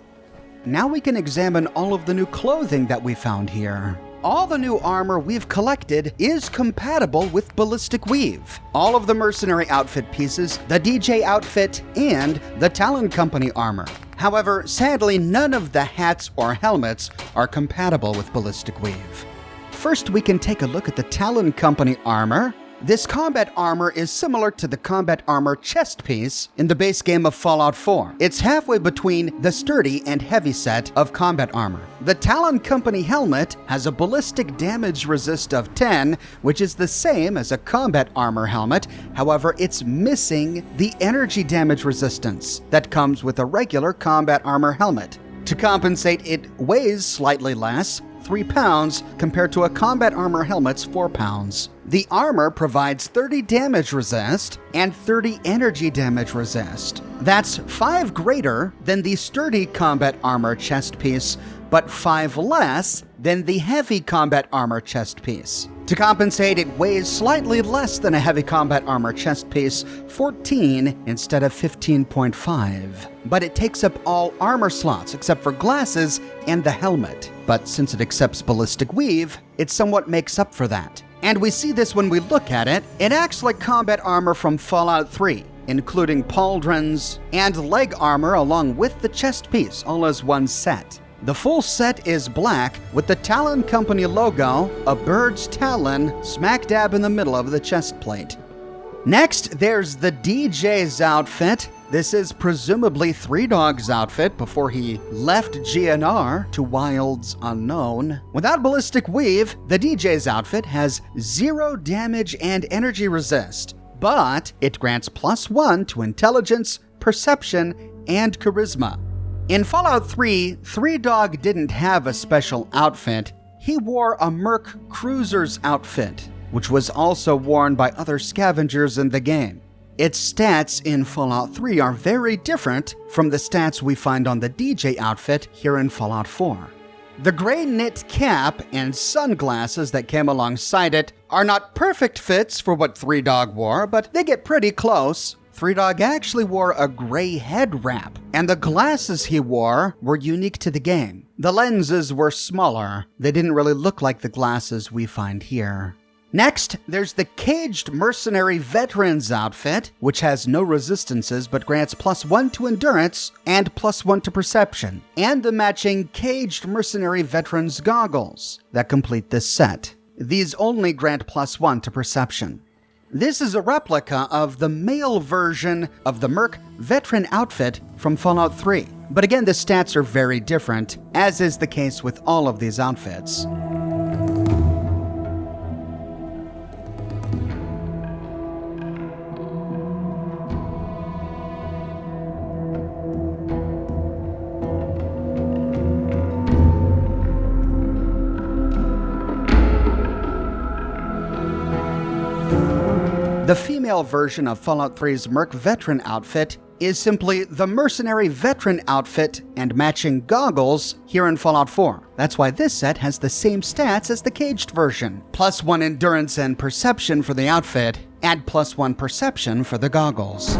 Now we can examine all of the new clothing that we found here. All the new armor we've collected is compatible with Ballistic Weave. All of the Mercenary outfit pieces, the DJ outfit, and the Talon Company armor. However, sadly, none of the hats or helmets are compatible with Ballistic Weave. First, we can take a look at the Talon Company armor. This combat armor is similar to the combat armor chest piece in the base game of Fallout 4. It's halfway between the sturdy and heavy set of combat armor. The Talon Company helmet has a ballistic damage resist of 10, which is the same as a combat armor helmet. However, it's missing the energy damage resistance that comes with a regular combat armor helmet. To compensate, it weighs slightly less, 3 pounds, compared to a combat armor helmet's 4 pounds. The armor provides 30 damage resist and 30 energy damage resist. That's 5 greater than the sturdy combat armor chest piece, but 5 less than the heavy combat armor chest piece. To compensate, it weighs slightly less than a heavy combat armor chest piece, 14 instead of 15.5. But it takes up all armor slots except for glasses and the helmet. But since it accepts Ballistic Weave, it somewhat makes up for that. And we see this when we look at it. It acts like combat armor from Fallout 3, including pauldrons and leg armor along with the chest piece, all as one set. The full set is black with the Talon Company logo, a bird's talon, smack dab in the middle of the chest plate. Next, there's the DJ's outfit. This is presumably Threedog's outfit before he left GNR to wilds unknown. Without Ballistic Weave, the DJ's outfit has 0 damage and energy resist, but it grants +1 to intelligence, perception, and charisma. In Fallout 3, Threedog didn't have a special outfit. He wore a Murk cruiser's outfit, which was also worn by other scavengers in the game. Its stats in Fallout 3 are very different from the stats we find on the DJ outfit here in Fallout 4. The gray knit cap and sunglasses that came alongside it are not perfect fits for what Threedog wore, but they get pretty close. Threedog actually wore a gray head wrap, and the glasses he wore were unique to the game. The lenses were smaller. They didn't really look like the glasses we find here. Next, there's the Caged Mercenary Veterans outfit, which has no resistances but grants +1 to endurance and +1 to perception, and the matching Caged Mercenary Veterans goggles that complete this set. These only grant +1 to perception. This is a replica of the male version of the Merc veteran outfit from Fallout 3. But again, the stats are very different, as is the case with all of these outfits. The female version of Fallout 3's Merc veteran outfit is simply the Mercenary veteran outfit and matching goggles here in Fallout 4. That's why this set has the same stats as the caged version. +1 endurance and perception for the outfit, and +1 perception for the goggles.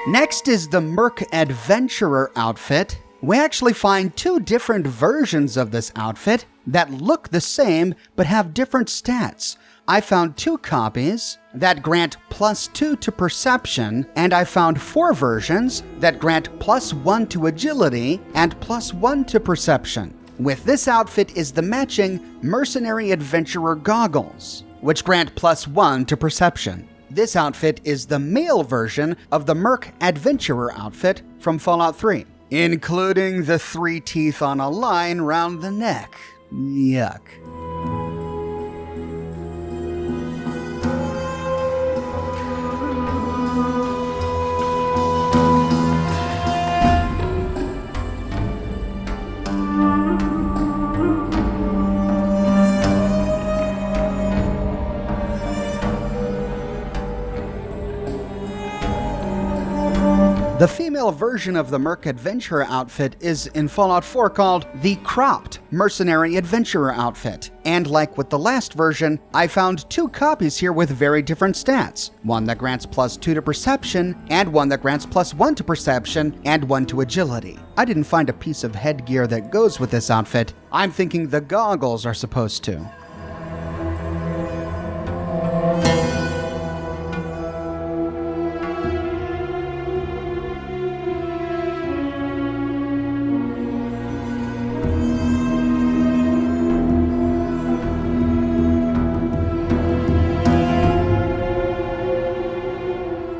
Next is the Murk Adventurer outfit. We actually find two different versions of this outfit that look the same but have different stats. I found 2 copies that grant +2 to perception, and I found 4 versions that grant +1 to agility and +1 to perception. With this outfit is the matching Mercenary Adventurer goggles, which grant +1 to perception. This outfit is the male version of the Merc Adventurer outfit from Fallout 3, including the 3 teeth on a line round the neck. Yuck. The female version of the Merc Adventurer outfit is in Fallout 4 called the Cropped Mercenary Adventurer outfit. And like with the last version, I found 2 copies here with very different stats. One that grants +2 to perception, and one that grants +1 to perception, and 1 to agility. I didn't find a piece of headgear that goes with this outfit. I'm thinking the goggles are supposed to.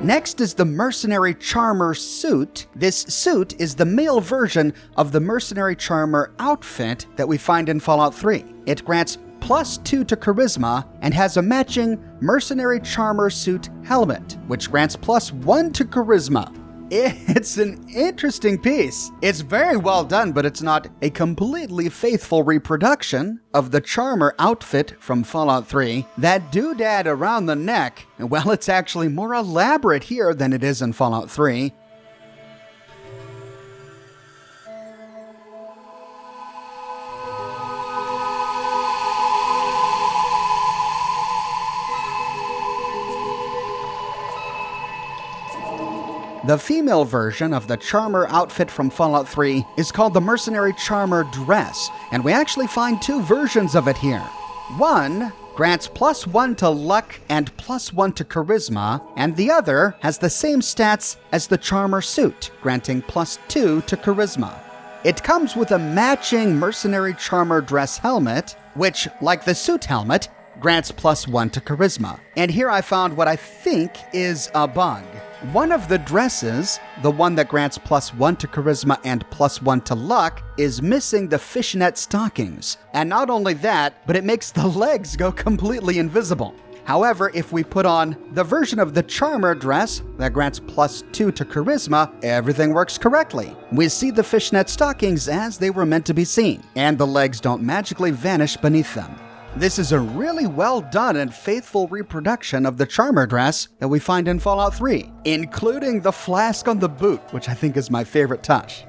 Next is the Mercenary Charmer suit. This suit is the male version of the Mercenary Charmer outfit that we find in Fallout 3. It grants +2 to Charisma and has a matching Mercenary Charmer suit helmet, which grants +1 to Charisma. It's an interesting piece. It's very well done, but it's not a completely faithful reproduction of the Charmer outfit from Fallout 3. That doodad around the neck, well, it's actually more elaborate here than it is in Fallout 3. The female version of the Charmer outfit from Fallout 3 is called the Mercenary Charmer dress, and we actually find 2 versions of it here. One grants +1 to luck and +1 to charisma, and the other has the same stats as the Charmer suit, granting +2 to charisma. It comes with a matching Mercenary Charmer dress helmet, which, like the suit helmet, grants +1 to charisma. And here I found what I think is a bug. One of the dresses, the one that grants +1 to charisma and +1 to luck, is missing the fishnet stockings. And not only that, but it makes the legs go completely invisible. However, if we put on the version of the Charmer dress that grants +2 to charisma, everything works correctly. We see the fishnet stockings as they were meant to be seen, and the legs don't magically vanish beneath them. This is a really well done and faithful reproduction of the Charmer dress that we find in Fallout 3, including the flask on the boot, which I think is my favorite touch.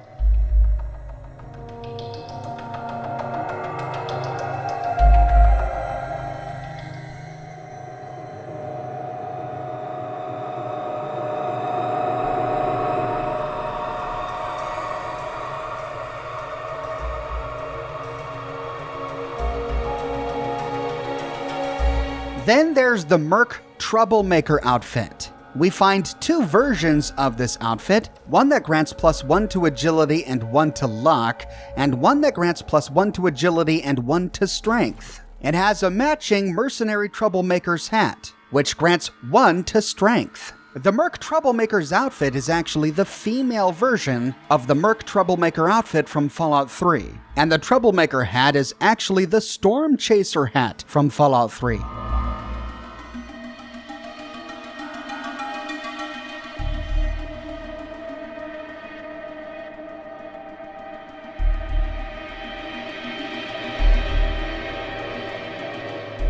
Then there's the Murk Troublemaker outfit. We find two versions of this outfit, one that grants +1 to agility and 1 to luck, and one that grants +1 to agility and 1 to strength. It has a matching Mercenary Troublemaker's hat, which grants 1 to strength. The Merc Troublemaker's outfit is actually the female version of the Merc Troublemaker outfit from Fallout 3, and the Troublemaker hat is actually the Storm Chaser hat from Fallout 3.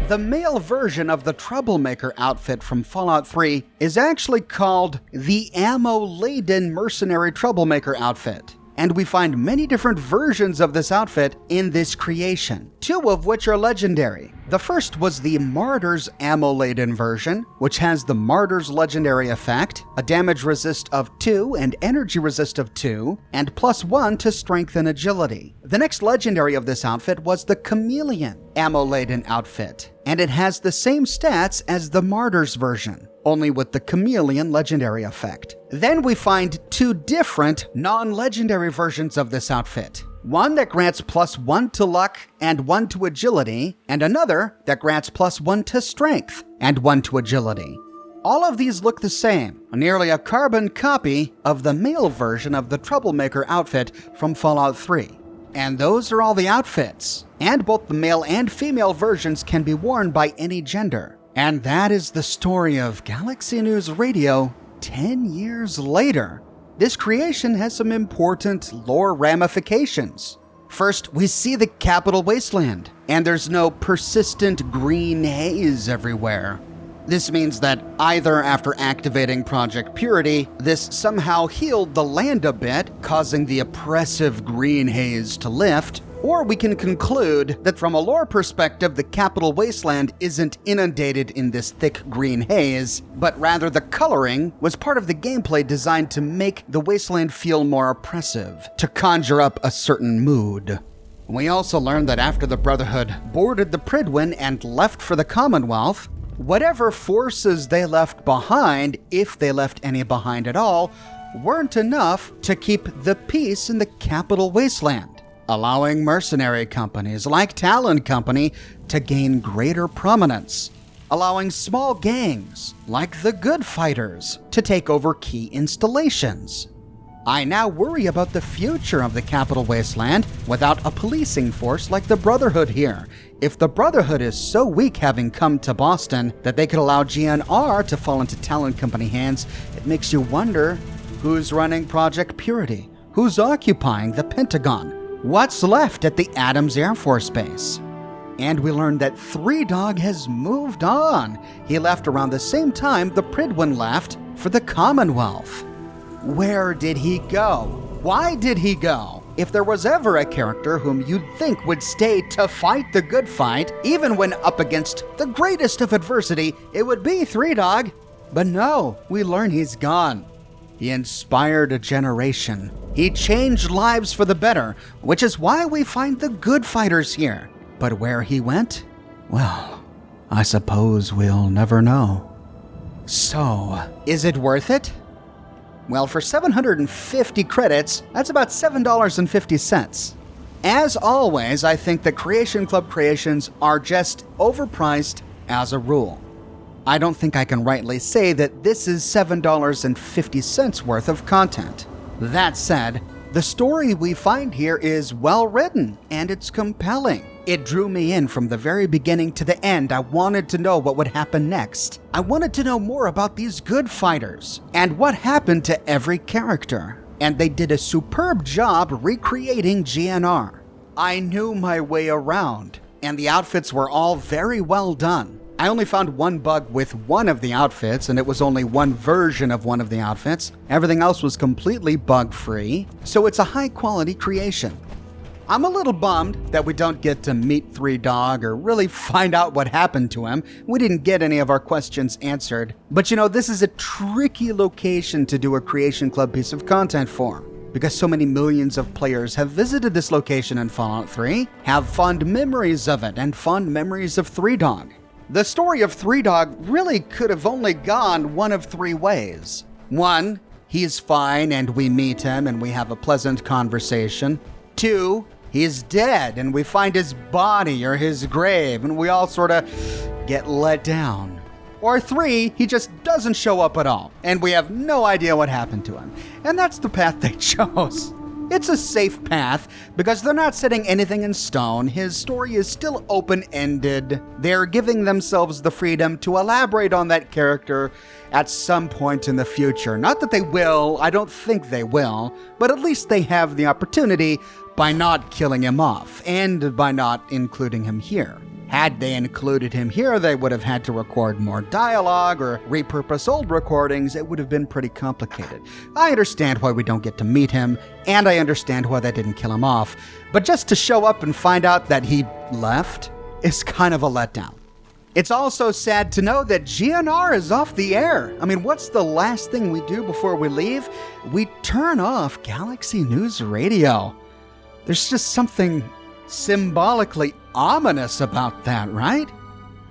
The male version of the Troublemaker outfit from Fallout 3 is actually called the Laden Mercenary Troublemaker outfit, and we find many different versions of this outfit in this creation, two of which are legendary. The first was the Martyr's Ammo-Laden version, which has the Martyr's legendary effect, a damage resist of 2 and energy resist of 2, and +1 to strength and agility. The next legendary of this outfit was the Chameleon Ammo-Laden outfit, and it has the same stats as the Martyr's version, only with the Chameleon legendary effect. Then we find two different non-legendary versions of this outfit. One that grants +1 to luck and 1 to agility, and another that grants +1 to strength and 1 to agility. All of these look the same, nearly a carbon copy of the male version of the Troublemaker outfit from Fallout 3. And those are all the outfits, and both the male and female versions can be worn by any gender. And that is the story of Galaxy News Radio 10 years later. This creation has some important lore ramifications. First, we see the capital wasteland, and there's no persistent green haze everywhere. This means that either after activating Project Purity, this somehow healed the land a bit, causing the oppressive green haze to lift, or we can conclude that from a lore perspective, the capital wasteland isn't inundated in this thick green haze, but rather the coloring was part of the gameplay designed to make the wasteland feel more oppressive, to conjure up a certain mood. We also learned that after the Brotherhood boarded the Prydwen and left for the Commonwealth, whatever forces they left behind, if they left any behind at all, weren't enough to keep the peace in the capital wasteland, allowing mercenary companies like Talon Company to gain greater prominence, allowing small gangs like the Good Fighters to take over key installations. I now worry about the future of the capital wasteland without a policing force like the Brotherhood here. If the Brotherhood is so weak having come to Boston that they could allow GNR to fall into Talon Company hands, it makes you wonder who's running Project Purity, who's occupying the Pentagon, what's left at the Adams Air Force Base. And we learned that Threedog has moved on. He left around the same time the Prydwen left for the Commonwealth. Where did he go? Why did he go? If there was ever a character whom you'd think would stay to fight the good fight, even when up against the greatest of adversity, it would be Threedog. But no, we learn he's gone. He inspired a generation. He changed lives for the better, which is why we find the good fighters here. But where he went? Well, I suppose we'll never know. So, is it worth it? Well, for 750 credits, that's about $7.50. As always, I think that Creation Club creations are just overpriced as a rule. I don't think I can rightly say that this is $7.50 worth of content. That said, the story we find here is well written and it's compelling. It drew me in from the very beginning to the end. I wanted to know what would happen next. I wanted to know more about these good fighters and what happened to every character. And they did a superb job recreating GNR. I knew my way around, and the outfits were all very well done. I only found one bug with one of the outfits, and it was only one version of one of the outfits. Everything else was completely bug-free, so it's a high-quality creation. I'm a little bummed that we don't get to meet Threedog or really find out what happened to him. We didn't get any of our questions answered. But you know, this is a tricky location to do a Creation Club piece of content for, because so many millions of players have visited this location in Fallout 3, have fond memories of it, and fond memories of Threedog. The story of Threedog really could have only gone one of three ways. One, he's fine and we meet him and we have a pleasant conversation. Two, he's dead and we find his body or his grave and we all sort of get let down. Or three, he just doesn't show up at all and we have no idea what happened to him. And that's the path they chose. It's a safe path because they're not setting anything in stone. His story is still open-ended. They're giving themselves the freedom to elaborate on that character at some point in the future. Not that they will, I don't think they will, but at least they have the opportunity by not killing him off and by not including him here. Had they included him here, they would have had to record more dialogue or repurpose old recordings. It would have been pretty complicated. I understand why we don't get to meet him, and I understand why they didn't kill him off. But just to show up and find out that he left is kind of a letdown. It's also sad to know that GNR is off the air. I mean, what's the last thing we do before we leave? We turn off Galaxy News Radio. There's just something symbolically ominous about that, right?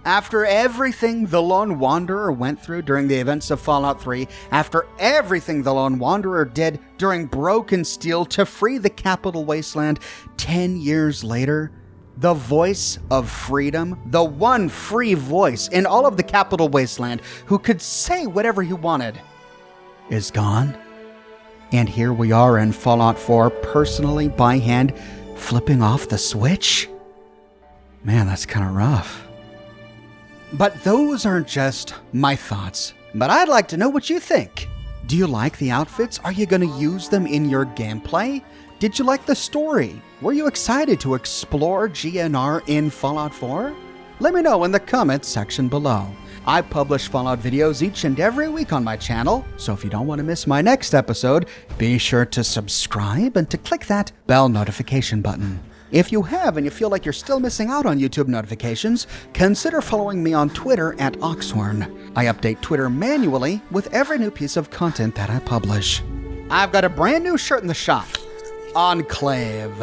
After everything the Lone Wanderer went through during the events of Fallout 3, after everything the Lone Wanderer did during Broken Steel to free the capital Wasteland 10 years later, the voice of freedom, the one free voice in all of the capital Wasteland who could say whatever he wanted, is gone. And here we are in Fallout 4, personally, by hand, flipping off the switch? Man, that's kind of rough. But those aren't just my thoughts. But I'd like to know what you think. Do you like the outfits? Are you going to use them in your gameplay? Did you like the story? Were you excited to explore GNR in Fallout 4? Let me know in the comments section below. I publish Fallout videos each and every week on my channel, so if you don't want to miss my next episode, be sure to subscribe and to click that bell notification button. If you have and you feel like you're still missing out on YouTube notifications, consider following me on Twitter at Oxhorn. I update Twitter manually with every new piece of content that I publish. I've got a brand new shirt in the shop, Enclave.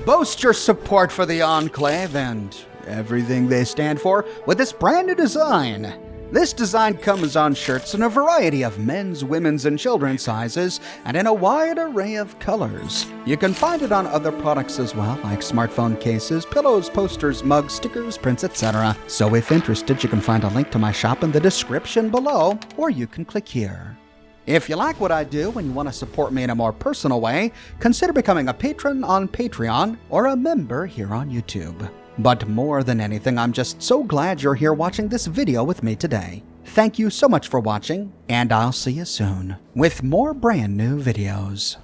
Boast your support for the Enclave and everything they stand for with this brand new design. This design comes on shirts in a variety of men's, women's, and children's sizes and in a wide array of colors. You can find it on other products as well, like smartphone cases, pillows, posters, mugs, stickers, prints, etc. So if interested, you can find a link to my shop in the description below, or you can click here. If you like what I do and you want to support me in a more personal way, consider becoming a patron on Patreon or a member here on YouTube. But more than anything, I'm just so glad you're here watching this video with me today. Thank you so much for watching, and I'll see you soon with more brand new videos.